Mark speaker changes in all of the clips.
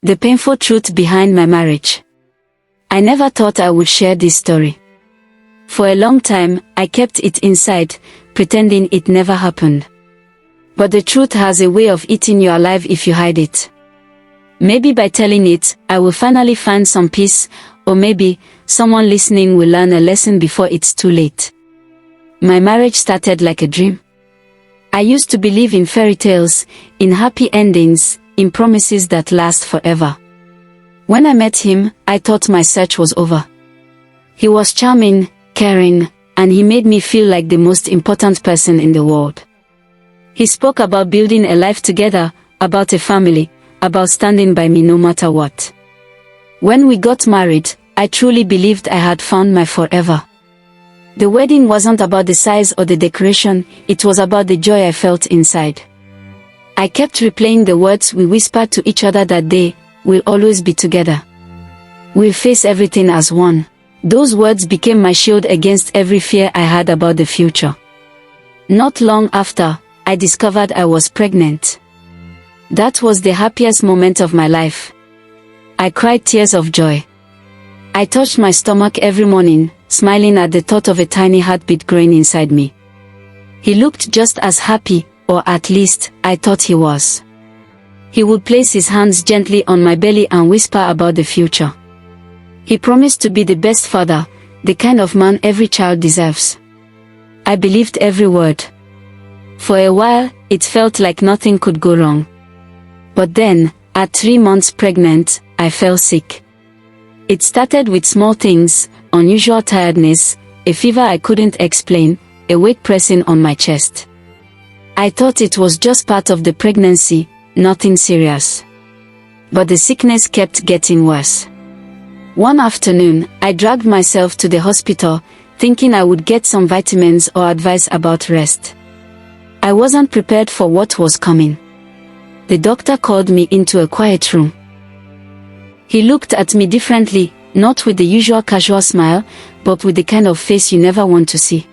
Speaker 1: The painful truth behind my marriage. I never thought I would share this story. For a long time, I kept it inside, pretending it never happened. But the truth has a way of eating you alive if you hide it. Maybe by telling it, I will finally find some peace, or maybe someone listening will learn a lesson before it's too late. My marriage started like a dream. I used to believe in fairy tales, in happy endings, in promises that last forever. When I met him, I thought my search was over. He was charming, caring, and he made me feel like the most important person in the world. He spoke about building a life together, about a family, about standing by me no matter what. When we got married, I truly believed I had found my forever. The wedding wasn't about the size or the decoration, it was about the joy I felt inside. I kept replaying the words we whispered to each other that day: we'll always be together. We'll face everything as one. Those words became my shield against every fear I had about the future. Not long after, I discovered I was pregnant. That was the happiest moment of my life. I cried tears of joy. I touched my stomach every morning, smiling at the thought of a tiny heartbeat growing inside me. He looked just as happy, or at least, I thought he was. He would place his hands gently on my belly and whisper about the future. He promised to be the best father, the kind of man every child deserves. I believed every word. For a while, it felt like nothing could go wrong. But then, at 3 months pregnant, I fell sick. It started with small things: unusual tiredness, a fever I couldn't explain, a weight pressing on my chest. I thought it was just part of the pregnancy, nothing serious. But the sickness kept getting worse. One afternoon, I dragged myself to the hospital, thinking I would get some vitamins or advice about rest. I wasn't prepared for what was coming. The doctor called me into a quiet room. He looked at me differently, not with the usual casual smile, but with the kind of face you never want to see.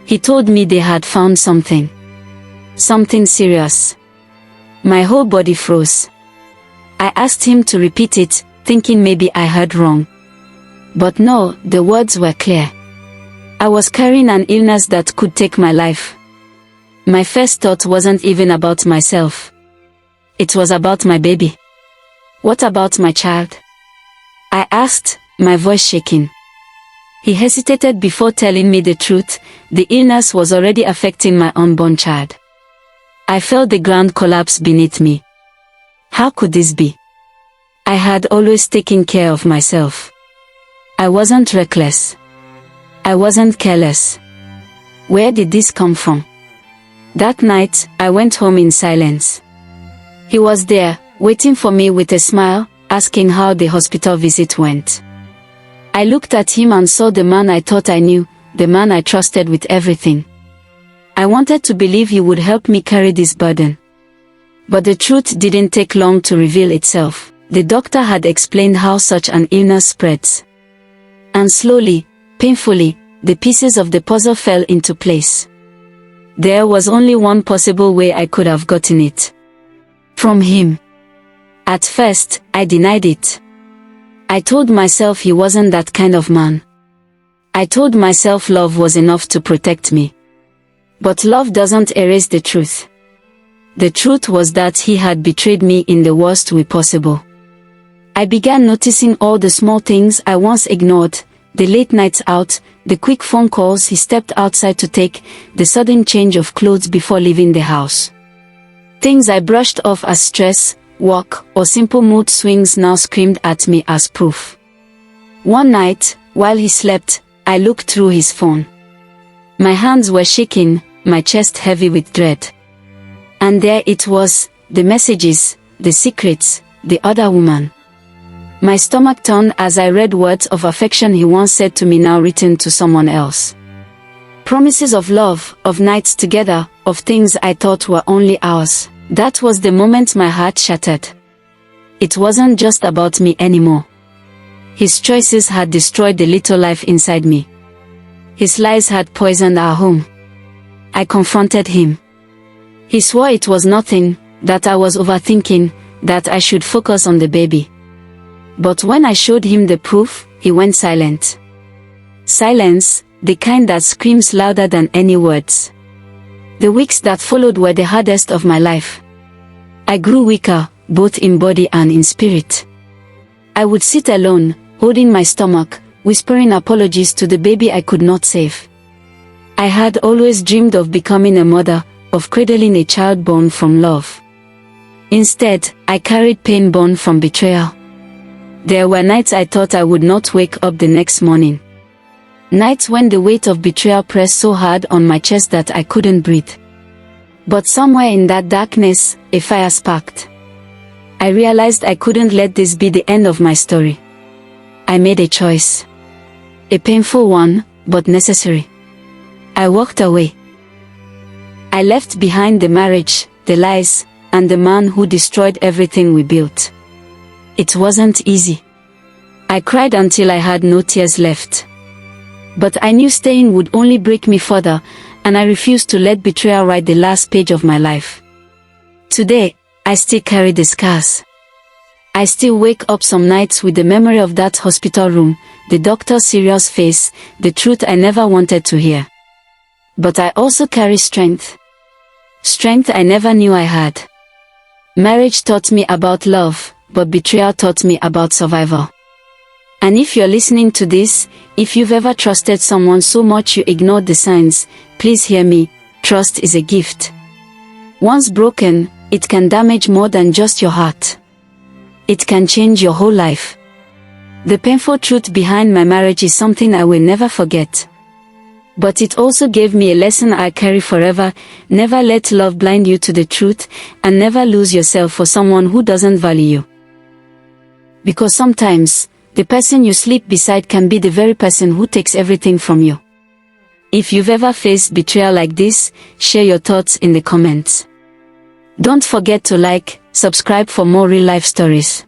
Speaker 1: He told me they had found something. Something serious. My whole body froze. I asked him to repeat it, thinking maybe I heard wrong. But no, the words were clear. I was carrying an illness that could take my life. My first thought wasn't even about myself. It was about my baby. What about my child? I asked, my voice shaking. He hesitated before telling me the truth: the illness was already affecting my unborn child. I felt the ground collapse beneath me. How could this be? I had always taken care of myself. I wasn't reckless. I wasn't careless. Where did this come from? That night, I went home in silence. He was there, waiting for me with a smile, asking how the hospital visit went. I looked at him and saw the man I thought I knew, the man I trusted with everything. I wanted to believe he would help me carry this burden. But the truth didn't take long to reveal itself. The doctor had explained how such an illness spreads. And slowly, painfully, the pieces of the puzzle fell into place. There was only one possible way I could have gotten it. From him. At first, I denied it. I told myself he wasn't that kind of man. I told myself love was enough to protect me. But love doesn't erase the truth. The truth was that he had betrayed me in the worst way possible. I began noticing all the small things I once ignored: the late nights out, the quick phone calls he stepped outside to take, the sudden change of clothes before leaving the house. Things I brushed off as stress, work, or simple mood swings now screamed at me as proof. One night, while he slept, I looked through his phone. My hands were shaking, my chest heavy with dread. And there it was, the messages, the secrets, the other woman. My stomach turned as I read words of affection he once said to me, now written to someone else. Promises of love, of nights together, of things I thought were only ours. That was the moment my heart shattered. It wasn't just about me anymore. His choices had destroyed the little life inside me. His lies had poisoned our home. I confronted him. He swore it was nothing, that I was overthinking, that I should focus on the baby. But when I showed him the proof, he went silent. Silence, the kind that screams louder than any words. The weeks that followed were the hardest of my life. I grew weaker, both in body and in spirit. I would sit alone, holding my stomach, whispering apologies to the baby I could not save. I had always dreamed of becoming a mother, of cradling a child born from love. Instead, I carried pain born from betrayal. There were nights I thought I would not wake up the next morning. Nights when the weight of betrayal pressed so hard on my chest that I couldn't breathe. But somewhere in that darkness, a fire sparked. I realized I couldn't let this be the end of my story. I made a choice. A painful one, but necessary. I walked away. I left behind the marriage, the lies, and the man who destroyed everything we built. It wasn't easy. I cried until I had no tears left. But I knew staying would only break me further, and I refused to let betrayal write the last page of my life. Today, I still carry the scars. I still wake up some nights with the memory of that hospital room, the doctor's serious face, the truth I never wanted to hear. But I also carry strength. Strength I never knew I had. Marriage taught me about love, but betrayal taught me about survival. And if you're listening to this, if you've ever trusted someone so much you ignored the signs, please hear me, trust is a gift. Once broken, it can damage more than just your heart. It can change your whole life. The painful truth behind my marriage is something I will never forget. But it also gave me a lesson I carry forever: never let love blind you to the truth, and never lose yourself for someone who doesn't value you. Because sometimes, the person you sleep beside can be the very person who takes everything from you. If you've ever faced betrayal like this, share your thoughts in the comments. Don't forget to like, subscribe for more real life stories.